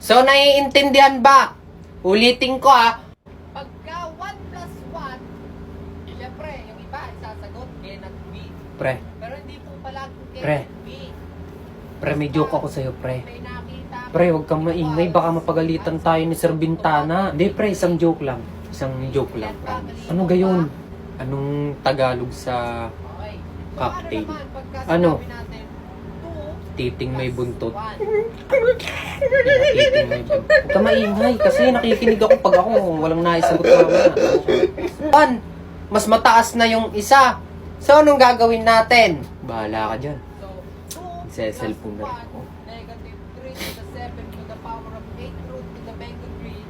So, naiintindihan ba? Ulitin ko Pagka 1 plus 1, syempre, yung iba isasagot, cannot be. Pre. Pero hindi po palaging cannot be. Pre, may joke ako sa'yo, pre. Pre, huwag kang maingay, baka mapagalitan tayo ni Sir Bintana. Hindi, pre, isang joke lang. Isang joke lang, promise. Ano gayon? Anong Tagalog sa cocktail? Ano? Titing may buntot. Titing may buntot. Huwag ka maingay kasi nakikinig ako pag ako walang naisagot naman. Mas mataas na yung isa. So, anong gagawin natin? Bahala ka dyan. Isa-cellphone na rin ako. Negative 3 to the 7 to the power of 8 root to the mango tree.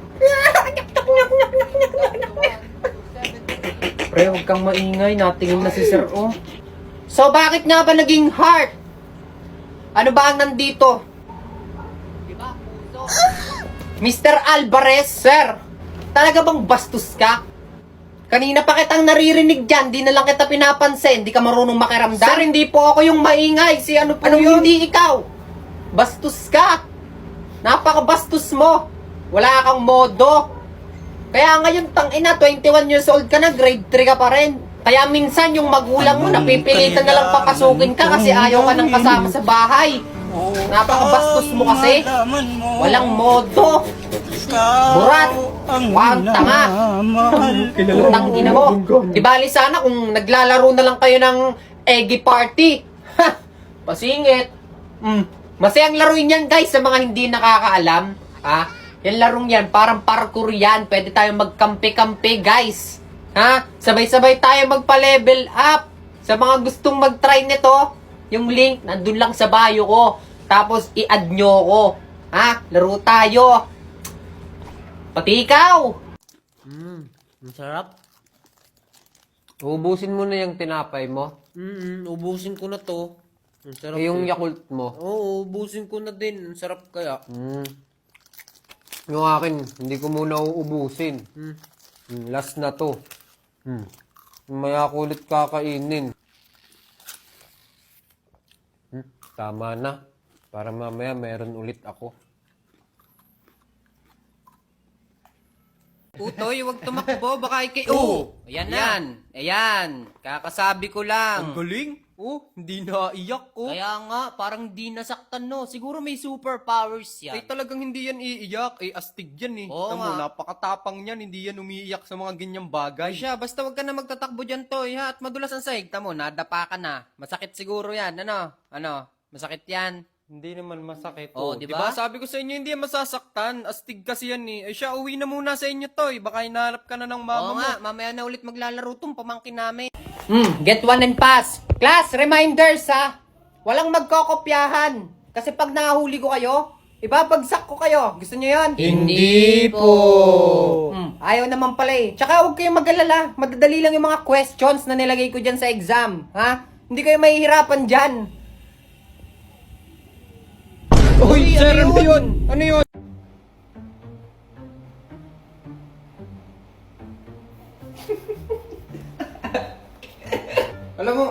Pre, huwag kang maingay. Natingin na si Sir O. So, bakit nga ba naging heart? Ano ba ang nandito? Diba, puso? Mr. Alvarez, sir. Talaga bang bastos ka? Kanina pa kitang naririnig dyan, di na lang kita pinapansin, di ka marunong makiramdam. Sir, hindi po ako yung maingay, si ano po yun? Hindi ikaw? Bastos ka. Napakabastos mo. Wala kang modo. Kaya ngayon, tangina, 21 years old ka na, grade 3 ka pa rin. Kaya minsan yung magulang mo, napipilitan na lang papasukin ka kasi ayaw ka nang kasama sa bahay. Napakabastos mo kasi. Walang modo. Burat. Wang tanga. Utang ina mo. Di bali sana kung naglalaro na lang kayo ng eggy party. Ha! Pasingit. Masayang laruin yan guys sa mga hindi nakakaalam. Ha? Yan larong yan, parang parkour yan. Pwede tayong magkampi-kampi guys. Ha? Sabay-sabay tayo magpa-level up. Sa mga gustong mag-try nito, yung link nandun lang sa bio ko. Tapos i-add nyo ko. Ha? Laro tayo. Pati ikaw. Masarap. Ubusin mo na yung tinapay mo. Ubusin ko na to. Ang sarap Yung Yakult mo. Oo, ubusin ko na din. Ang sarap kaya. Yung akin, hindi ko muna uubusin. Last na to. Maya kulit kakainin. Tama na. Para mamaya meron ulit ako. Utoy, huwag tumakbo. Baka ikay... Ayan na. Ayan. Kakasabi ko lang. Ang galing. Hindi naiyak Kaya nga, parang di nasaktan no. Siguro may superpowers yan. Ay talagang hindi yan iiyak. Ay astig yan eh. Oo Tamo, nga. napakatapang yan. Hindi yan umiiyak sa mga ganyang bagay. Siya, basta wag ka na magtatakbo dyan, Toy, ha? At madulas ang sahig. Tamo, nadapa ka na. Masakit siguro yan. Ano? Masakit yan. Hindi naman masakit. Oo, di Diba? ba? Sabi ko sa inyo, hindi yan masasaktan. Astig kasi yan eh. Ay siya, uwi na muna sa inyo to eh. Baka hinahanap ka na ng mama Oo mo. nga, mamaya na ulit maglalaro tong pamangkin namin. Get one and pass. Class, reminders ha. Walang magkokopyahan. Kasi pag nahuli ko kayo, ibabagsak ko kayo. Gusto nyo yun? Hindi po. Ayaw naman pala eh. Tsaka huwag kayong mag-alala. Madadali lang yung mga questions na nilagay ko dyan sa exam. Ha? Hindi kayo mahihirapan dyan. Uy, sir, ano yun? Ano yun? Alam mo,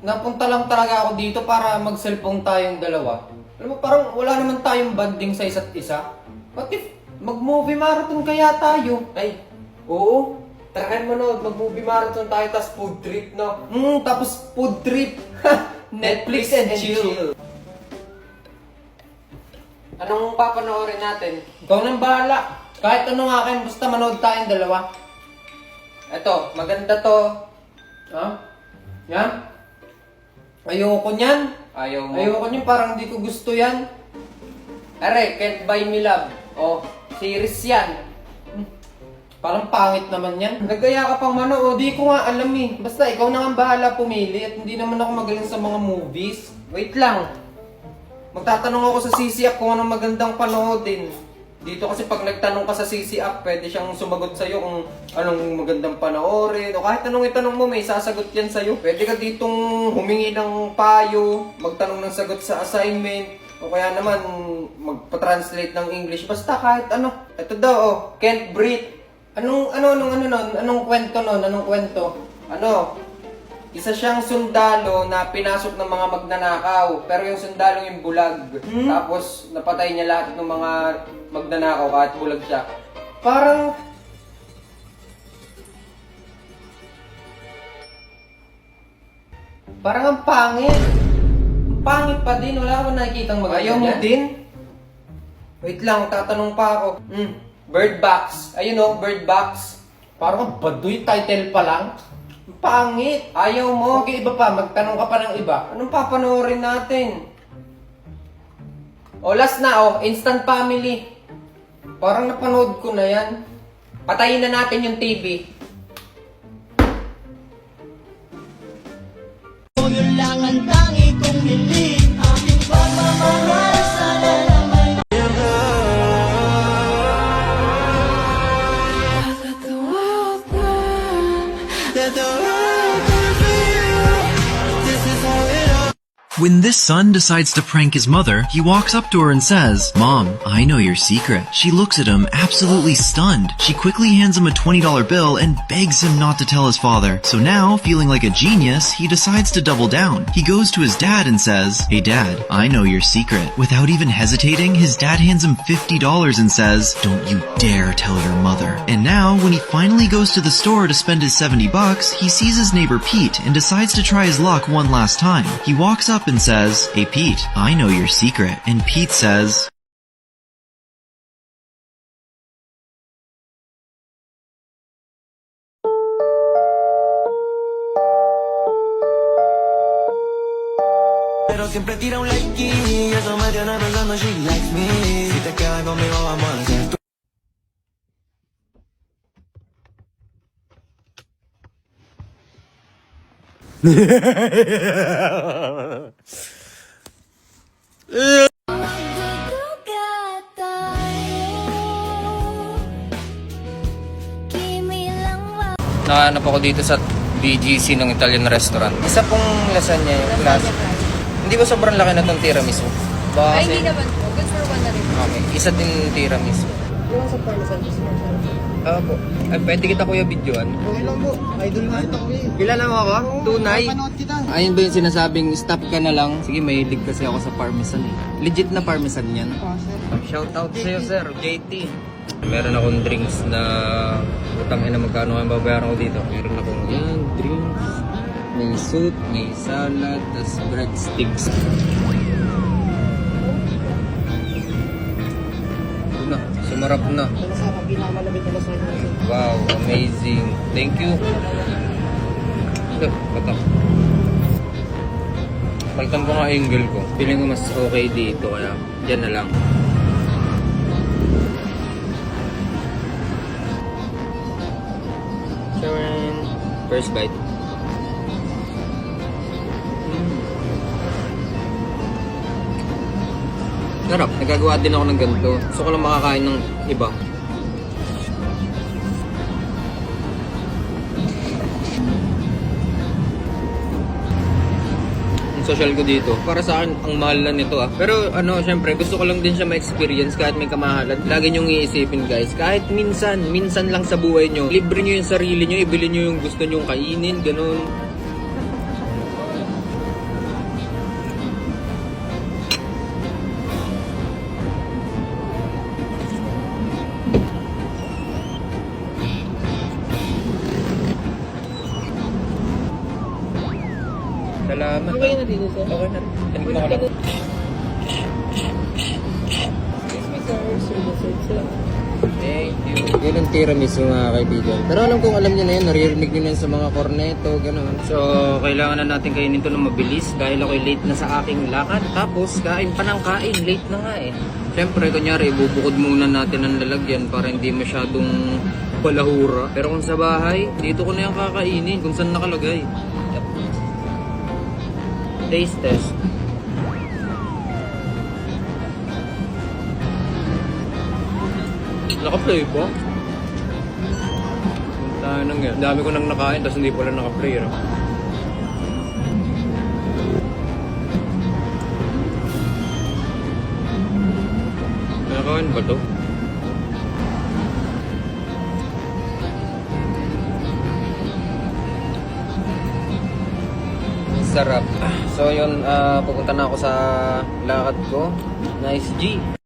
napunta lang talaga ako dito para mag-cellphone tayong dalawa. Alam mo, parang wala naman tayong banding sa isa't isa. What if mag-movie marathon kaya tayo? Ay, oo. Tarahan mo no, mag-movie marathon tayo, tas food trip, no? Tapos food trip. Netflix and chill. Anong papanoorin natin? Ikaw nang bahala. Kahit anong akin, basta manood tayong dalawa. Eto, maganda to. Ha? Yan? Ayoko niyan. Ayaw mo. Ayoko niyan, parang di ko gusto yan. Are, Can't Buy Me Love. Oh, series yan. Parang pangit naman yan. Nagaya ka pang manood, di ko nga alam eh. Basta ikaw na nga bahala pumili at hindi naman ako magaling sa mga movies. Wait lang. Magtatanong ako sa CC app kung anong magandang panoodin. Dito kasi pag nagtanong ka sa CC app, pwede siyang sumagot sa'yo kung anong magandang panoorin. O kahit anong itanong mo, may sasagot yan sa'yo. Pwede ka ditong humingi ng payo, magtanong ng sagot sa assignment, o kaya naman magpa-translate ng English. Basta kahit ano. Ito daw, can't breathe. Anong kwento nun? Anong kwento? Isa siyang sundalo na pinasok ng mga magnanakaw. Pero yung sundalo yung bulag. Tapos napatay niya lahat ng mga magnanakaw kahit bulag siya. Parang... Parang ang pangit. Ang pangit pa din, wala ka ba nakikitang maganda Ayaw mo yan? din? Wait lang, tatanong pa ako. Bird box. Ayun o, bird box. Parang ang baduy title pa lang. Ang pangit. Ayaw mo. Okay, iba pa. Magtanong ka pa ng iba. Anong papanoorin natin? O, last na o, Instant Family. Parang napanood ko na yan. Patayin na natin yung TV. Yun lang ang tangi kong hiling, aking pagmamahal sana naman. Let the world burn, let the world burn for you. This is how it all. When this son decides to prank his mother, he walks up to her and says, "Mom, I know your secret." She looks at him, absolutely stunned. She quickly hands him a $20 bill and begs him not to tell his father. So now, feeling like a genius, he decides to double down. He goes to his dad and says, "Hey dad, I know your secret." Without even hesitating, his dad hands him $50 and says, "Don't you dare tell your mother." And now, when he finally goes to the store to spend his $70, he sees his neighbor Pete and decides to try his luck one last time. He walks up and says, "Hey Pete, I know your secret." And Pete says, Pero siempre tira un like y eso me tiene pensando she likes me. Si te quedas conmigo vamos a hacer tu... Nakahanap ako dito sa BGC ng Italian restaurant. Isa pong lasagna yung classic. Hindi ba sobrang laki na itong tiramisu? Baka Ay, kasi... hindi naman po. Good for one na rin. Okay, isa din tiramisu. Yung sa parmesan, just parmesan. Po. Ay, pwede kita kuya videoan? Okay lang po. Idol nga ito eh. Kilala mo ako? Tunay? Panood kita. Ayun ba yung sinasabing stop ka na lang? Sige, mahilig kasi ako sa parmesan eh. Legit na parmesan yan. Shout out sa'yo sir, JT. Meron akong drinks na utang ina magkano ang babayaran ko dito. Meron akong yan, drinks. May soup, may salad, tas breadsticks. Ito na, sumarap na. Masarap, pinamalamig na lasagna. Wow, amazing. Thank you. Patak. Palitan ko nga angle ko. Feeling ko mas okay dito kaya dyan na lang. Sharon. First bite. Sarap. Nagagawa din ako ng ganito. Gusto ko lang makakain ng iba. Social ko dito. Para sa akin, ang mahal na nito ah. Pero ano, syempre, gusto ko lang din siya ma-experience kahit may kamahalan. Lagi niyong iisipin guys, kahit minsan lang sa buhay niyo, libre niyo yung sarili niyo, ibili niyo yung gusto niyong kainin, ganun. Salamat. Okay na dito, sir. Okay na rin. Yan ko na lang. Excuse me, sir. Sir, sir. Thank you. Yun ang tiramisu mga kaibigan. Pero alam kong alam niyo na yun, naririnig niyo na yun sa mga corneto, gano'n. So, kailangan na natin kainin ito ng mabilis dahil ako'y late na sa aking lakad. Tapos, kain pa ng kain. Late na nga eh. Siyempre, kunyari, ibubukod muna natin ang lalagyan para hindi masyadong palahura. Pero kung sa bahay, dito ko na yung kakainin kung saan nakalagay. Taste test. Naka-play po? Tayo nang yan. Dami ko nang nakain, tapos hindi pala naka-play, no? Nakain ba to? Sarap. So yun, pupunta na ako sa lakad ko. Nice G.